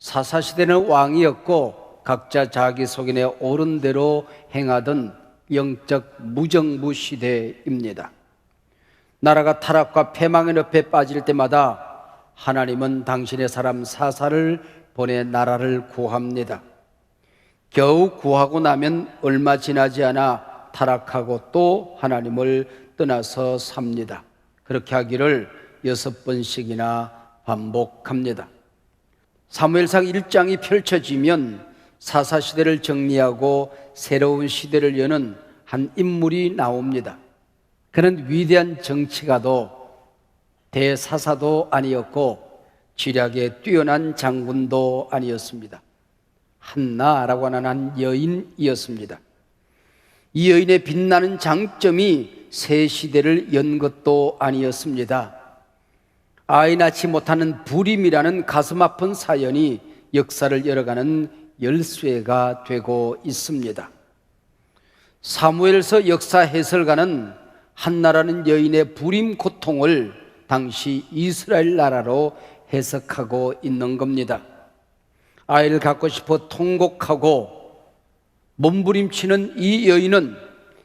사사시대는 왕이었고 각자 자기 소견에 옳은 대로 행하던 영적 무정부 시대입니다. 나라가 타락과 패망의 늪에 빠질 때마다 하나님은 당신의 사람 사사를 보내 나라를 구합니다. 겨우 구하고 나면 얼마 지나지 않아 타락하고 또 하나님을 떠나서 삽니다. 그렇게 하기를 6번씩이나 반복합니다. 사무엘상 1장이 펼쳐지면 사사시대를 정리하고 새로운 시대를 여는 한 인물이 나옵니다. 그는 위대한 정치가도 대사사도 아니었고 지략에 뛰어난 장군도 아니었습니다. 한나라고 하는 한 여인이었습니다. 이 여인의 빛나는 장점이 새 시대를 연 것도 아니었습니다. 아이 낳지 못하는 불임이라는 가슴 아픈 사연이 역사를 열어가는 열쇠가 되고 있습니다. 사무엘서 역사 해설가는 한나라는 여인의 불임 고통을 당시 이스라엘 나라로 해석하고 있는 겁니다. 아이를 갖고 싶어 통곡하고 몸부림치는 이 여인은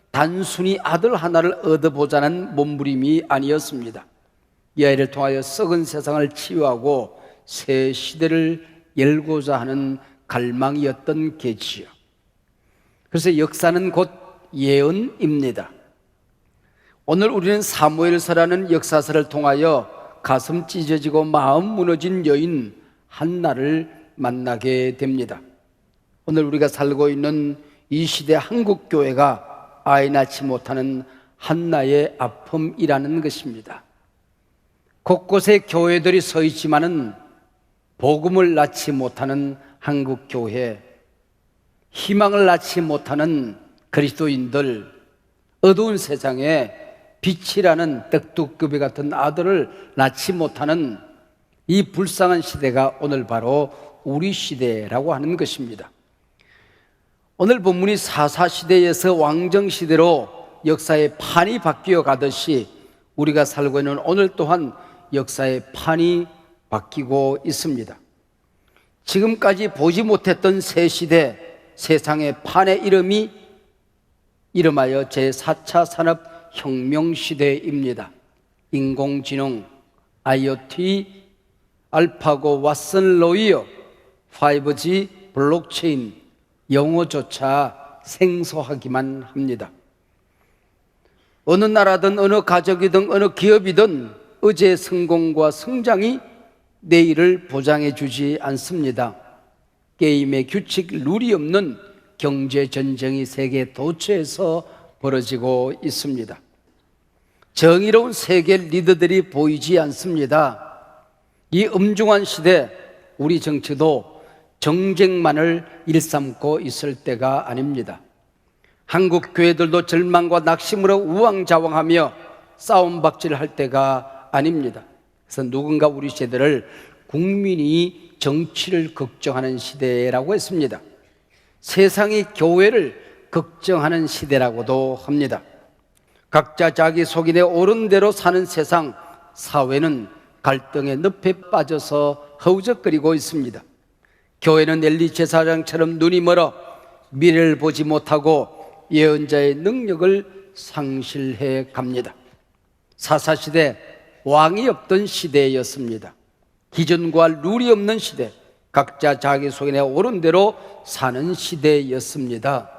단순히 아들 하나를 얻어보자는 몸부림이 아니었습니다. 이 아이를 통하여 썩은 세상을 치유하고 새 시대를 열고자 하는 갈망이었던 게지요. 그래서 역사는 곧 예언입니다. 오늘 우리는 사무엘서라는 역사서를 통하여 가슴 찢어지고 마음 무너진 여인 한나를 만나게 됩니다. 오늘 우리가 살고 있는 이 시대 한국교회가 아이 낳지 못하는 한나의 아픔이라는 것입니다. 곳곳에 교회들이 서 있지만은 복음을 낳지 못하는 한국교회, 희망을 낳지 못하는 그리스도인들, 어두운 세상에 빛이라는 떡두꺼비 같은 아들을 낳지 못하는 이 불쌍한 시대가 오늘 바로 우리 시대라고 하는 것입니다. 오늘 본문이 사사시대에서 왕정시대로 역사의 판이 바뀌어 가듯이 우리가 살고 있는 오늘 또한 역사의 판이 바뀌고 있습니다. 지금까지 보지 못했던 새 시대, 세상의 판의 이름이 이름하여 제4차 산업혁명시대입니다. 인공지능, IoT, 알파고, 왓슨, 로이어, 5G, 블록체인, 영어조차 생소하기만 합니다. 어느 나라든 어느 가족이든 어느 기업이든 어제의 성공과 성장이 내일을 보장해 주지 않습니다. 게임의 규칙, 룰이 없는 경제전쟁이 세계 도처에서 벌어지고 있습니다. 정의로운 세계 리더들이 보이지 않습니다. 이 엄중한 시대, 우리 정치도 정쟁만을 일삼고 있을 때가 아닙니다. 한국 교회들도 절망과 낙심으로 우왕좌왕하며 싸움박질할 때가 아닙니다. 그래서 누군가 우리 시대를 국민이 정치를 걱정하는 시대라고 했습니다. 세상이 교회를 걱정하는 시대라고도 합니다. 각자 자기 속인에 옳은 대로 사는 세상, 사회는 갈등의 늪에 빠져서 허우적거리고 있습니다. 교회는 엘리 제사장처럼 눈이 멀어 미래를 보지 못하고 예언자의 능력을 상실해 갑니다. 사사시대, 왕이 없던 시대였습니다. 기준과 룰이 없는 시대, 각자 자기 속인에 옳은 대로 사는 시대였습니다.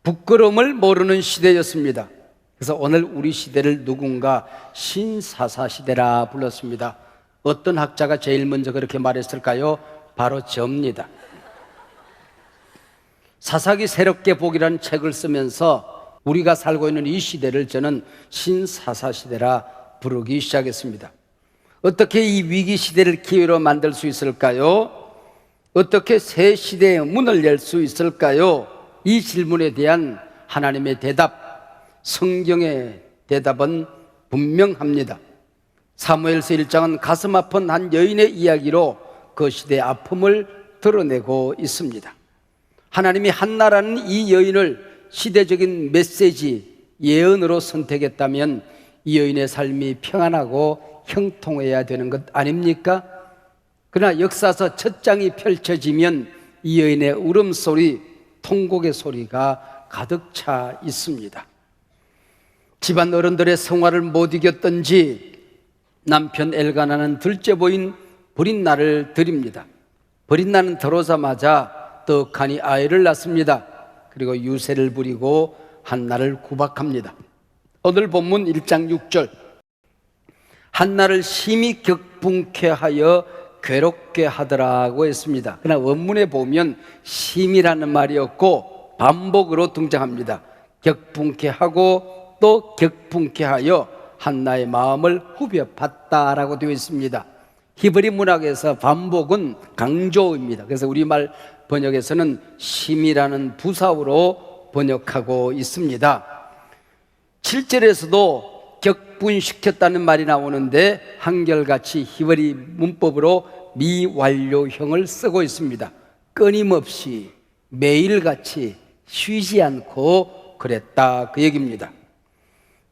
부끄러움을 모르는 시대였습니다. 그래서 오늘 우리 시대를 누군가 신사사시대라 불렀습니다. 어떤 학자가 제일 먼저 그렇게 말했을까요? 바로 저입니다. 사사기 새롭게 보기라는 책을 쓰면서 우리가 살고 있는 이 시대를 저는 신사사시대라 부르기 시작했습니다. 어떻게 이 위기 시대를 기회로 만들 수 있을까요? 어떻게 새 시대의 문을 열 수 있을까요? 이 질문에 대한 하나님의 대답, 성경의 대답은 분명합니다. 사무엘서 1장은 가슴 아픈 한 여인의 이야기로 그 시대의 아픔을 드러내고 있습니다. 하나님이 한나라는 이 여인을 시대적인 메시지, 예언으로 선택했다면 이 여인의 삶이 평안하고 형통해야 되는 것 아닙니까? 그러나 역사서 첫 장이 펼쳐지면 이 여인의 울음소리, 통곡의 소리가 가득 차 있습니다. 집안 어른들의 성화를 못 이겼던지 남편 엘가나는 둘째 보인 브릿나를 드립니다. 브릿나는 들어오자마자 떡하니 아이를 낳습니다. 그리고 유세를 부리고 한나를 구박합니다. 오늘 본문 1장 6절, 한나를 심히 격분케 하여 괴롭게 하더라고 했습니다. 그러나 원문에 보면 심이라는 말이 없고 반복으로 등장합니다. 격분케 하고 또 격분케 하여 한나의 마음을 후벼 팠다라고 되어 있습니다. 히브리 문학에서 반복은 강조입니다. 그래서 우리말 번역에서는 심이라는 부사어로 번역하고 있습니다. 7절에서도 격분시켰다는 말이 나오는데 한결같이 히브리 문법으로 미완료형을 쓰고 있습니다. 끊임없이 매일같이 쉬지 않고 그랬다, 그 얘기입니다.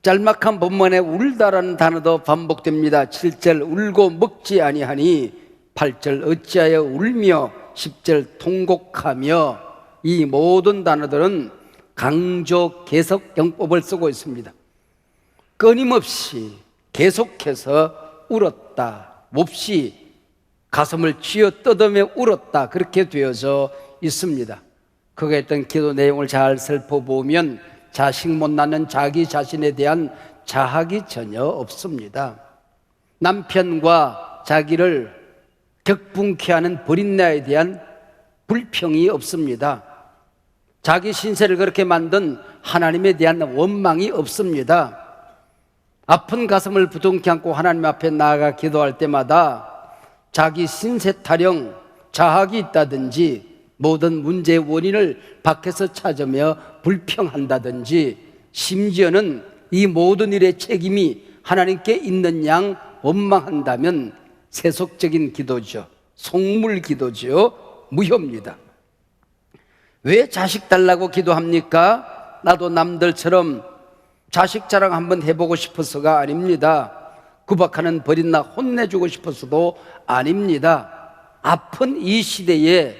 짤막한 본문에 울다라는 단어도 반복됩니다. 7절 울고 먹지 아니하니, 8절 어찌하여 울며, 10절 통곡하며. 이 모든 단어들은 강조 계속 영법을 쓰고 있습니다. 끊임없이 계속해서 울었다, 몹시 가슴을 쥐어 뜯으며 울었다, 그렇게 되어져 있습니다. 그가 했던 기도 내용을 잘 살펴보면 자식 못 낳는 자기 자신에 대한 자학이 전혀 없습니다. 남편과 자기를 격분케 하는 브릿나에 대한 불평이 없습니다. 자기 신세를 그렇게 만든 하나님에 대한 원망이 없습니다. 아픈 가슴을 부둥켜 안고 하나님 앞에 나아가 기도할 때마다 자기 신세 타령, 자학이 있다든지 모든 문제의 원인을 밖에서 찾으며 불평한다든지, 심지어는 이 모든 일의 책임이 하나님께 있는 양 원망한다면 세속적인 기도죠. 속물 기도죠. 무효입니다. 왜 자식 달라고 기도합니까? 나도 남들처럼 자식 자랑 한번 해보고 싶어서가 아닙니다. 구박하는 버린나 혼내주고 싶어서도 아닙니다. 아픈 이 시대에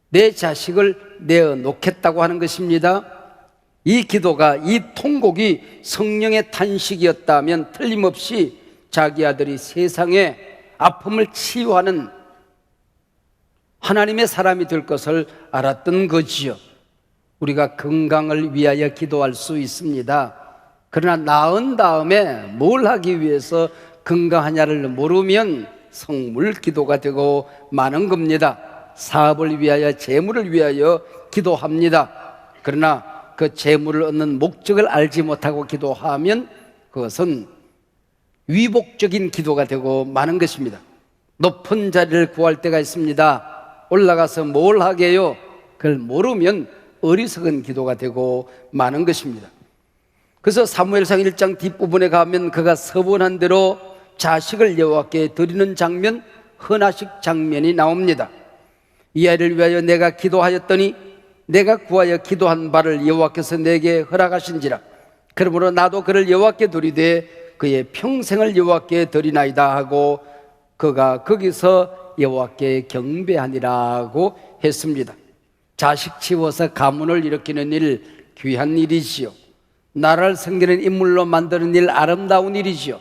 내 자식을 내어놓겠다고 하는 것입니다. 이 기도가, 이 통곡이 성령의 탄식이었다면 틀림없이 자기 아들이 세상에 아픔을 치유하는 하나님의 사람이 될 것을 알았던 거지요. 우리가 건강을 위하여 기도할 수 있습니다. 그러나 낳은 다음에 뭘 하기 위해서 건강하냐를 모르면 성물 기도가 되고 마는 겁니다. 사업을 위하여, 재물을 위하여 기도합니다. 그러나 그 재물을 얻는 목적을 알지 못하고 기도하면 그것은 위복적인 기도가 되고 마는 것입니다. 높은 자리를 구할 때가 있습니다. 올라가서 뭘 하게요? 그걸 모르면 어리석은 기도가 되고 마는 것입니다. 그래서 사무엘상 1장 뒷부분에 가면 그가 서원한 대로 자식을 여호와께 드리는 장면, 헌화식 장면이 나옵니다. 이 아이를 위하여 내가 기도하였더니 내가 구하여 기도한 바를 여호와께서 내게 허락하신지라. 그러므로 나도 그를 여호와께 드리되 그의 평생을 여호와께 드리나이다 하고 그가 거기서 여호와께 경배하니라고 했습니다. 자식 치워서 가문을 일으키는 일, 귀한 일이지요. 나라를 섬기는 인물로 만드는 일, 아름다운 일이지요.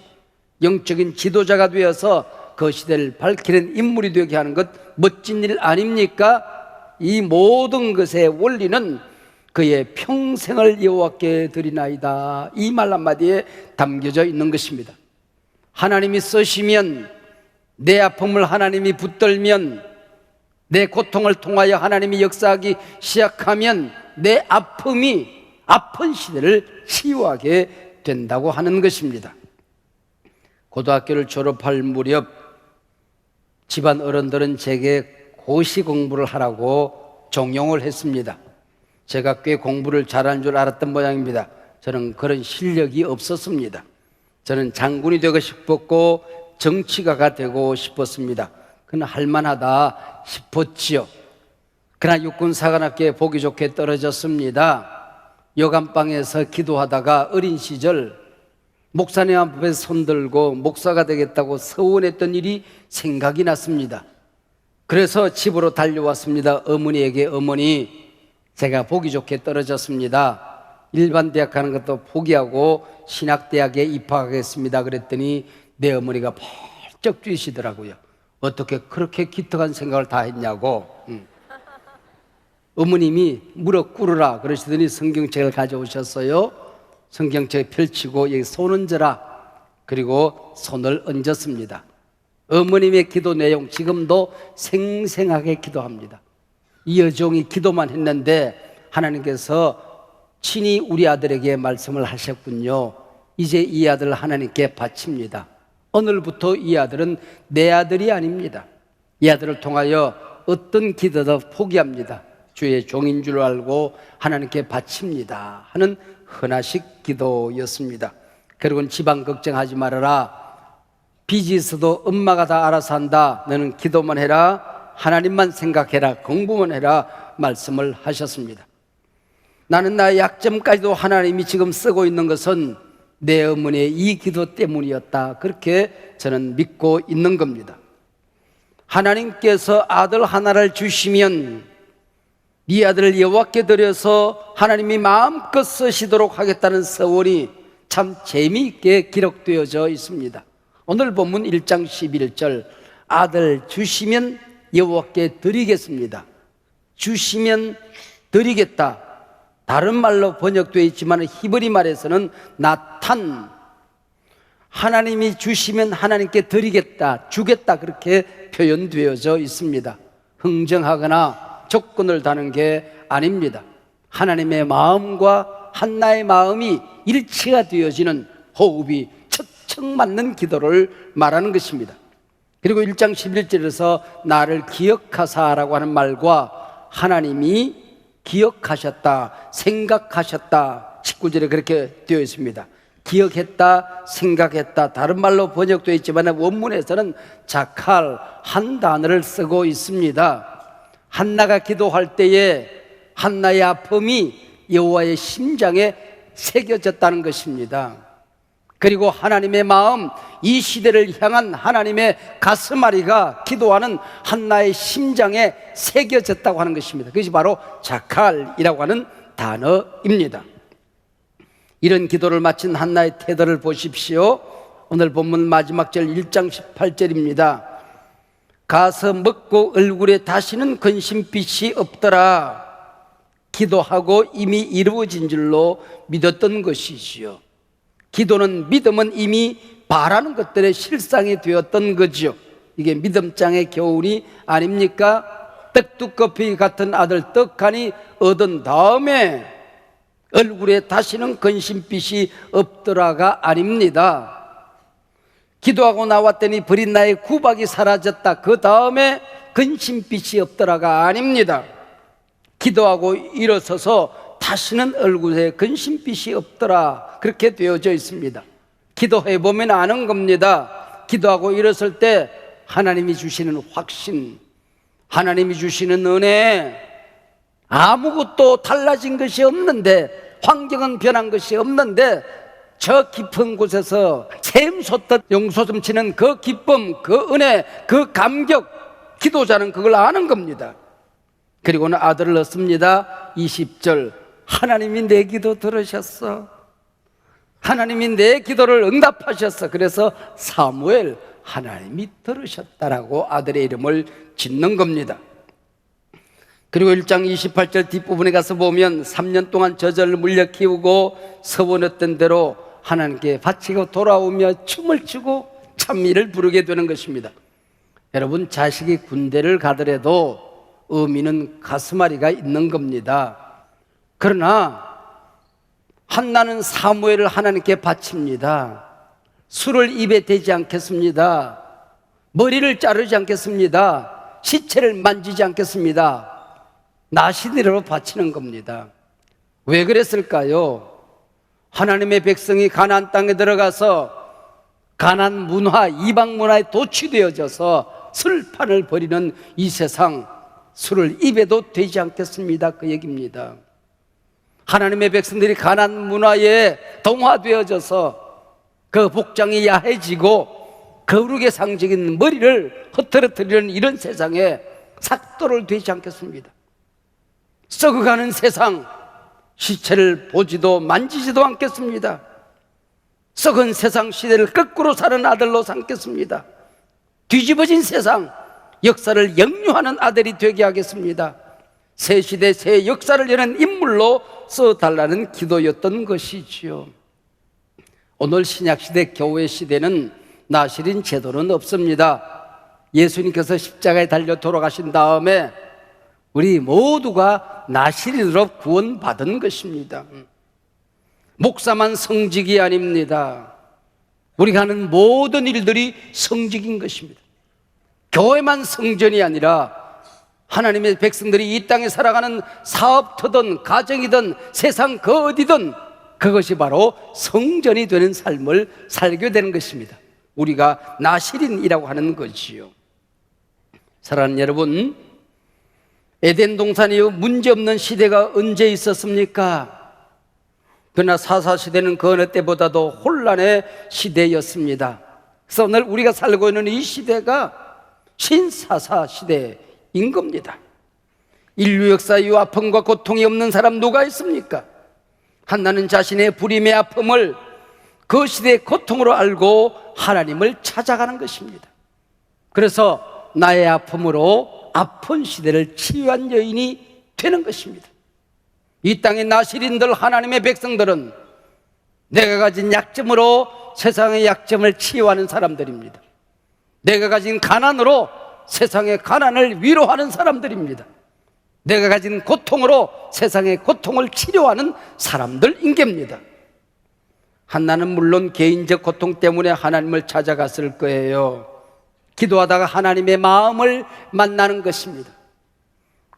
영적인 지도자가 되어서 그 시대를 밝히는 인물이 되게 하는 것, 멋진 일 아닙니까? 이 모든 것의 원리는 그의 평생을 여호와께 드리나이다, 이 말 한마디에 담겨져 있는 것입니다. 하나님이 쓰시면, 내 아픔을 하나님이 붙들면, 내 고통을 통하여 하나님이 역사하기 시작하면 내 아픔이 아픈 시대를 치유하게 된다고 하는 것입니다. 고등학교를 졸업할 무렵 집안 어른들은 제게 고시 공부를 하라고 종용을 했습니다. 제가 꽤 공부를 잘하는 줄 알았던 모양입니다. 저는 그런 실력이 없었습니다. 저는 장군이 되고 싶었고 정치가가 되고 싶었습니다. 그는 할만하다 싶었지요. 그러나 육군사관학교에 보기 좋게 떨어졌습니다. 여간방에서 기도하다가 어린 시절 목사님 앞에 손들고 목사가 되겠다고 서원했던 일이 생각이 났습니다. 그래서 집으로 달려왔습니다. 어머니에게, 어머니, 제가 보기 좋게 떨어졌습니다. 일반 대학 가는 것도 포기하고 신학대학에 입학하겠습니다. 그랬더니 내 어머니가 벌쩍 뛰시더라고요. 어떻게 그렇게 기특한 생각을 다 했냐고. 어머님이 무릎 꿇으라 그러시더니 성경책을 가져오셨어요. 성경책 펼치고 여기 손 얹어라. 그리고 손을 얹었습니다. 어머님의 기도 내용 지금도 생생하게 기도합니다. 이 여종이 기도만 했는데 하나님께서 친히 우리 아들에게 말씀을 하셨군요. 이제 이 아들을 하나님께 바칩니다. 오늘부터 이 아들은 내 아들이 아닙니다. 이 아들을 통하여 어떤 기도도 포기합니다. 주의 종인 줄 알고 하나님께 바칩니다 하는 헌화식 기도였습니다. 그리고는 집안 걱정하지 말아라. 빚이 있어도 엄마가 다 알아서 한다. 너는 기도만 해라. 하나님만 생각해라. 공부만 해라. 말씀을 하셨습니다. 나는 나의 약점까지도 하나님이 지금 쓰고 있는 것은 내 어머니의 이 기도 때문이었다. 그렇게 저는 믿고 있는 겁니다. 하나님께서 아들 하나를 주시면 이 아들을 여호와께 드려서 하나님이 마음껏 쓰시도록 하겠다는 서원이 참 재미있게 기록되어져 있습니다. 오늘 본문 1장 11절, 아들 주시면 여호와께 드리겠습니다. 주시면 드리겠다. 다른 말로 번역되어 있지만 히브리 말에서는 나탄, 하나님이 주시면 하나님께 드리겠다, 주겠다, 그렇게 표현되어져 있습니다. 흥정하거나 조건을 다는 게 아닙니다. 하나님의 마음과 한나의 마음이 일치가 되어지는, 호흡이 척척 맞는 기도를 말하는 것입니다. 그리고 1장 11절에서 나를 기억하사라고 하는 말과 하나님이 기억하셨다, 생각하셨다, 19절에 그렇게 되어 있습니다. 기억했다, 생각했다, 다른 말로 번역되어 있지만 원문에서는 자칼, 한 단어를 쓰고 있습니다. 한나가 기도할 때에 한나의 아픔이 여호와의 심장에 새겨졌다는 것입니다. 그리고 하나님의 마음, 이 시대를 향한 하나님의 가슴앓이가 기도하는 한나의 심장에 새겨졌다고 하는 것입니다. 그것이 바로 자칼이라고 하는 단어입니다. 이런 기도를 마친 한나의 태도를 보십시오. 오늘 본문 마지막 절 1장 18절입니다. 가서 먹고 얼굴에 다시는 근심빛이 없더라. 기도하고 이미 이루어진 줄로 믿었던 것이지요. 기도는, 믿음은 이미 바라는 것들의 실상이 되었던 거죠. 이게 믿음장의 교훈이 아닙니까? 떡두꺼비 같은 아들 떡하니 얻은 다음에 얼굴에 다시는 근심빛이 없더라가 아닙니다. 기도하고 나왔더니 버린 나의 구박이 사라졌다, 그 다음에 근심빛이 없더라가 아닙니다. 기도하고 일어서서 다시는 얼굴에 근심빛이 없더라, 그렇게 되어져 있습니다. 기도해보면 아는 겁니다. 기도하고 일어설 때 하나님이 주시는 확신, 하나님이 주시는 은혜, 아무것도 달라진 것이 없는데, 환경은 변한 것이 없는데, 저 깊은 곳에서 샘솟듯 용솟음 치는 그 기쁨, 그 은혜, 그 감격, 기도자는 그걸 아는 겁니다. 그리고는 아들을 얻습니다. 20절, 하나님이 내 기도 들으셨어. 하나님이 내 기도를 응답하셨어. 그래서 사무엘, 하나님이 들으셨다라고 아들의 이름을 짓는 겁니다. 그리고 1장 28절 뒷부분에 가서 보면 3년 동안 저절을 물려 키우고 서원했던 대로 하나님께 바치고 돌아오며 춤을 추고 찬미를 부르게 되는 것입니다. 여러분, 자식이 군대를 가더라도 의미는 가슴앓이가 있는 겁니다. 그러나 한나는 사무엘을 하나님께 바칩니다. 술을 입에 대지 않겠습니다. 머리를 자르지 않겠습니다. 시체를 만지지 않겠습니다. 나시대로 바치는 겁니다. 왜 그랬을까요? 하나님의 백성이 가나안 땅에 들어가서 가나안 문화, 이방 문화에 도취되어져서 술판을 벌이는 이 세상, 술을 입에도 대지 않겠습니다, 그 얘기입니다. 하나님의 백성들이 가나안 문화에 동화되어져서 그 복장이 야해지고 거룩의 상징인 머리를 흐트러뜨리는 이런 세상에 삭도를 되지 않겠습니다. 썩어가는 세상, 시체를 보지도 만지지도 않겠습니다. 썩은 세상 시대를 거꾸로 사는 아들로 삼겠습니다. 뒤집어진 세상, 역사를 역류하는 아들이 되게 하겠습니다. 새 시대, 새 역사를 여는 인물로 써달라는 기도였던 것이지요. 오늘 신약시대 교회 시대는 나실인 제도는 없습니다. 예수님께서 십자가에 달려 돌아가신 다음에 우리 모두가 나실인으로 구원받은 것입니다. 목사만 성직이 아닙니다. 우리가 하는 모든 일들이 성직인 것입니다. 교회만 성전이 아니라 하나님의 백성들이 이 땅에 살아가는 사업터든 가정이든 세상 그 어디든 그것이 바로 성전이 되는 삶을 살게 되는 것입니다. 우리가 나실인이라고 하는 거지요. 사랑하는 여러분, 에덴 동산 이후 문제없는 시대가 언제 있었습니까? 그러나 사사시대는 그 어느 때보다도 혼란의 시대였습니다. 그래서 오늘 우리가 살고 있는 이 시대가 신사사시대인 겁니다. 인류 역사 이후 아픔과 고통이 없는 사람 누가 있습니까? 한나는 자신의 불임의 아픔을 그 시대의 고통으로 알고 하나님을 찾아가는 것입니다. 그래서 나의 아픔으로 아픈 시대를 치유한 여인이 되는 것입니다. 이 땅의 나실인들, 하나님의 백성들은 내가 가진 약점으로 세상의 약점을 치유하는 사람들입니다. 내가 가진 가난으로 세상의 가난을 위로하는 사람들입니다. 내가 가진 고통으로 세상의 고통을 치료하는 사람들인 겁니다. 한나는 물론 개인적 고통 때문에 하나님을 찾아갔을 거예요. 기도하다가 하나님의 마음을 만나는 것입니다.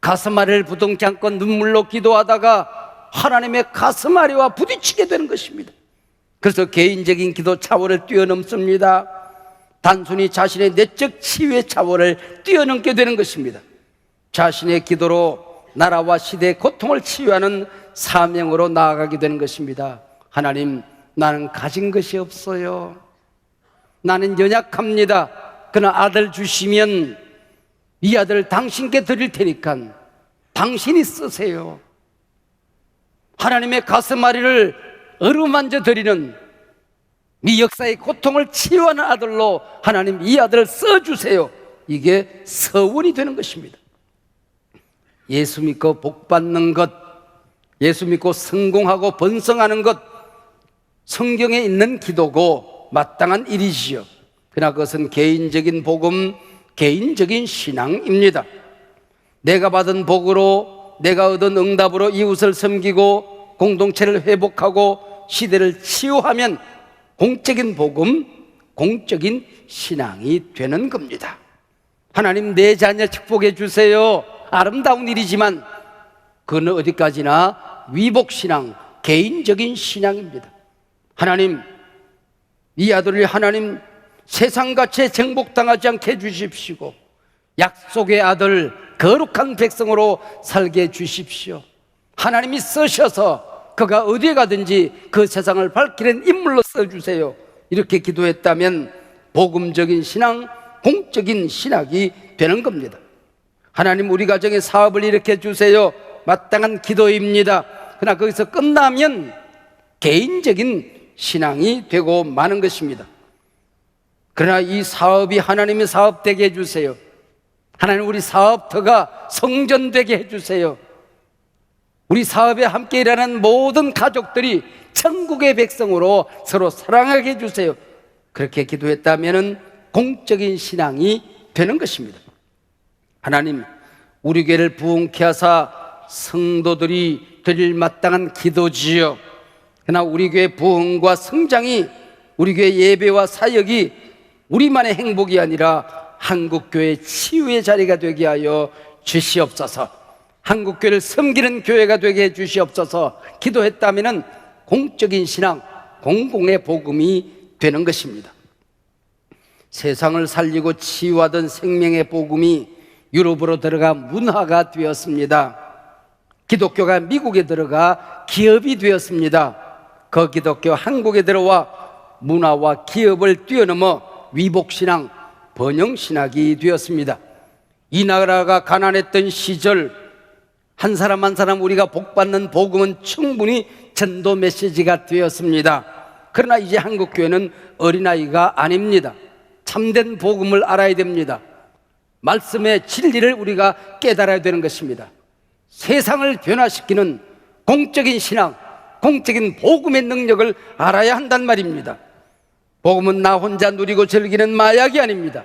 가슴앓이를 부둥켜 안고 눈물로 기도하다가 하나님의 가슴앓이와 부딪히게 되는 것입니다. 그래서 개인적인 기도 차원을 뛰어넘습니다. 단순히 자신의 내적 치유의 차원을 뛰어넘게 되는 것입니다. 자신의 기도로 나라와 시대의 고통을 치유하는 사명으로 나아가게 되는 것입니다. 하나님, 나는 가진 것이 없어요. 나는 연약합니다. 그러나 아들 주시면 이 아들을 당신께 드릴 테니까 당신이 쓰세요. 하나님의 가슴앓이를 어루만져 드리는 이 역사의 고통을 치유하는 아들로 하나님 이 아들을 써주세요. 이게 서원이 되는 것입니다. 예수 믿고 복 받는 것, 예수 믿고 성공하고 번성하는 것, 성경에 있는 기도고 마땅한 일이지요. 그러나 그것은 개인적인 복음, 개인적인 신앙입니다. 내가 받은 복으로, 내가 얻은 응답으로 이웃을 섬기고 공동체를 회복하고 시대를 치유하면 공적인 복음, 공적인 신앙이 되는 겁니다. 하나님, 내 자녀 축복해 주세요. 아름다운 일이지만 그는 어디까지나 위복신앙, 개인적인 신앙입니다. 하나님, 이 아들을 하나님 세상같이 정복당하지 않게 해주십시오. 약속의 아들, 거룩한 백성으로 살게 해주십시오. 하나님이 쓰셔서 그가 어디에 가든지 그 세상을 밝히는 인물로 써주세요. 이렇게 기도했다면 복음적인 신앙, 공적인 신학이 되는 겁니다. 하나님, 우리 가정에 사업을 일으켜 주세요. 마땅한 기도입니다. 그러나 거기서 끝나면 개인적인 신앙이 되고 마는 것입니다. 그러나 이 사업이 하나님의 사업 되게 해주세요. 하나님, 우리 사업터가 성전되게 해주세요. 우리 사업에 함께 일하는 모든 가족들이 천국의 백성으로 서로 사랑하게 해주세요. 그렇게 기도했다면 공적인 신앙이 되는 것입니다. 하나님, 우리 교회를 부흥케 하사 성도들이 드릴 마땅한 기도지요. 그러나 우리 교회 부흥과 성장이, 우리 교회 예배와 사역이 우리만의 행복이 아니라 한국교회 치유의 자리가 되게 하여 주시옵소서. 한국교회를 섬기는 교회가 되게 해 주시옵소서. 기도했다면 공적인 신앙, 공공의 복음이 되는 것입니다. 세상을 살리고 치유하던 생명의 복음이 유럽으로 들어가 문화가 되었습니다. 기독교가 미국에 들어가 기업이 되었습니다. 그 기독교 한국에 들어와 문화와 기업을 뛰어넘어 위복신앙, 번영신학이 되었습니다. 이 나라가 가난했던 시절 한 사람 한 사람 우리가 복받는 복음은 충분히 전도 메시지가 되었습니다. 그러나 이제 한국교회는 어린아이가 아닙니다. 참된 복음을 알아야 됩니다. 말씀의 진리를 우리가 깨달아야 되는 것입니다. 세상을 변화시키는 공적인 신앙, 공적인 복음의 능력을 알아야 한단 말입니다. 복음은 나 혼자 누리고 즐기는 마약이 아닙니다.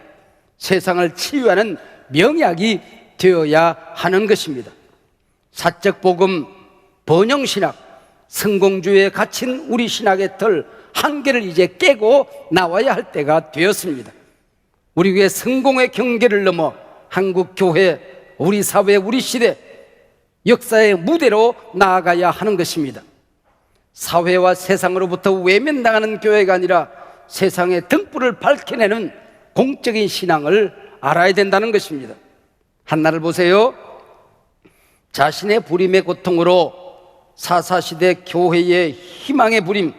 세상을 치유하는 명약이 되어야 하는 것입니다. 사적 복음, 번영신학, 성공주의에 갇힌 우리 신학의 틀 한계를 이제 깨고 나와야 할 때가 되었습니다. 우리 교회 성공의 경계를 넘어 한국 교회, 우리 사회, 우리 시대 역사의 무대로 나아가야 하는 것입니다. 사회와 세상으로부터 외면당하는 교회가 아니라 세상의 등불을 밝혀내는 공적인 신앙을 알아야 된다는 것입니다. 한나를 보세요. 자신의 부림의 고통으로 사사시대 교회의 희망의 부림,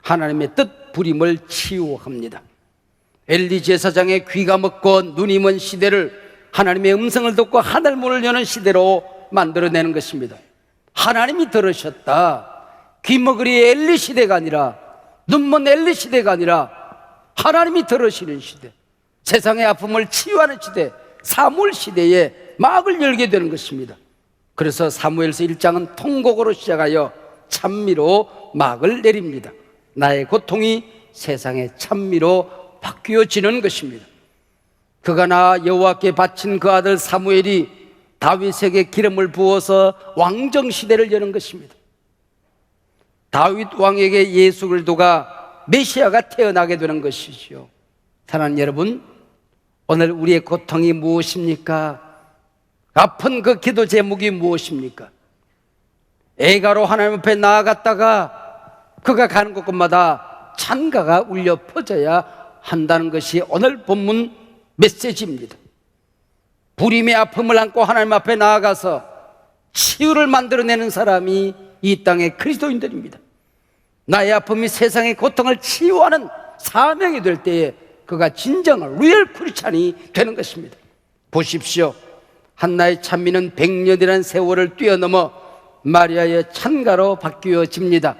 하나님의 뜻 부림을 치유합니다. 엘리 제사장의 귀가 먹고 눈이 먼 시대를 하나님의 음성을 듣고 하늘문을 여는 시대로 만들어내는 것입니다. 하나님이 들으셨다. 귀먹으리 엘리 시대가 아니라, 눈먼 엘리 시대가 아니라 하나님이 들으시는 시대, 세상의 아픔을 치유하는 시대, 사무엘 시대에 막을 열게 되는 것입니다. 그래서 사무엘서 1장은 통곡으로 시작하여 찬미로 막을 내립니다. 나의 고통이 세상의 찬미로 바뀌어지는 것입니다. 그가 나 여호와께 바친 그 아들 사무엘이 다윗에게 기름을 부어서 왕정 시대를 여는 것입니다. 다윗 왕에게 예수 그리스도가 메시아가 태어나게 되는 것이죠. 사랑하는 여러분, 오늘 우리의 고통이 무엇입니까? 아픈 그 기도 제목이 무엇입니까? 애가로 하나님 앞에 나아갔다가 그가 가는 곳마다 찬가가 울려 퍼져야 한다는 것이 오늘 본문 메시지입니다. 부림의 아픔을 안고 하나님 앞에 나아가서 치유를 만들어내는 사람이 이 땅의 그리스도인들입니다. 나의 아픔이 세상의 고통을 치유하는 사명이 될 때에 그가 진정한 리얼 크리스찬이 되는 것입니다. 보십시오. 한나의 찬미는 100년이라는 세월을 뛰어넘어 마리아의 찬가로 바뀌어집니다.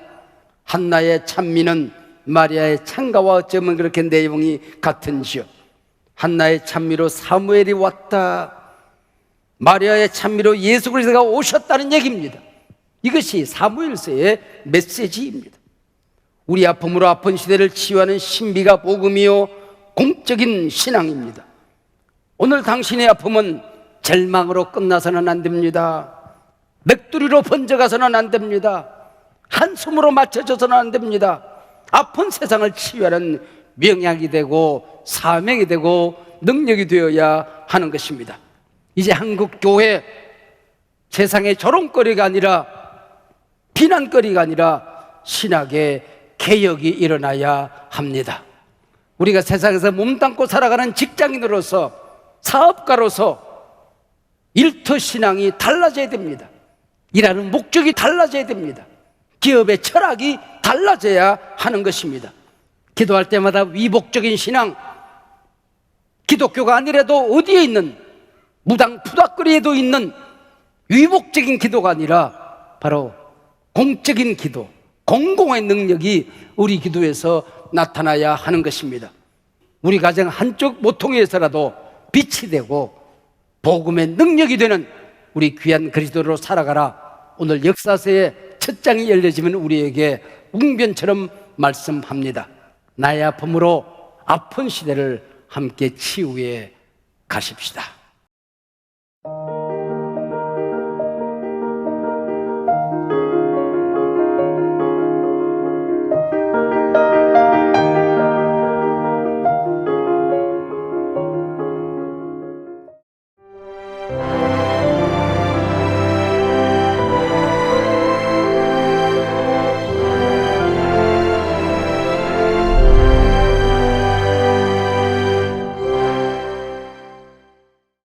한나의 찬미는 마리아의 찬가와 어쩌면 그렇게 내용이 같은지요. 한나의 찬미로 사무엘이 왔다. 마리아의 찬미로 예수 그리스도가 오셨다는 얘기입니다. 이것이 사무엘서의 메시지입니다. 우리 아픔으로 아픈 시대를 치유하는 신비가 복음이요 공적인 신앙입니다. 오늘 당신의 아픔은 절망으로 끝나서는 안 됩니다. 넋두리로 번져가서는 안 됩니다. 한숨으로 맞춰져서는 안 됩니다. 아픈 세상을 치유하는 명약이 되고 사명이 되고 능력이 되어야 하는 것입니다. 이제 한국 교회, 세상의 조롱거리가 아니라 비난거리가 아니라 신학의 개혁이 일어나야 합니다. 우리가 세상에서 몸담고 살아가는 직장인으로서, 사업가로서 일터 신앙이 달라져야 됩니다. 일하는 목적이 달라져야 됩니다. 기업의 철학이 달라져야 하는 것입니다. 기도할 때마다 위복적인 신앙, 기독교가 아니라도 어디에 있는 무당 푸닥거리에도 있는 위복적인 기도가 아니라 바로 공적인 기도, 공공의 능력이 우리 기도에서 나타나야 하는 것입니다. 우리 가정 한쪽 모퉁이에서라도 빛이 되고 복음의 능력이 되는 우리 귀한 그리스도로 살아가라. 오늘 역사서의 첫 장이 열려지면 우리에게 웅변처럼 말씀합니다. 나의 아픔으로 아픈 시대를 함께 치유해 가십시다.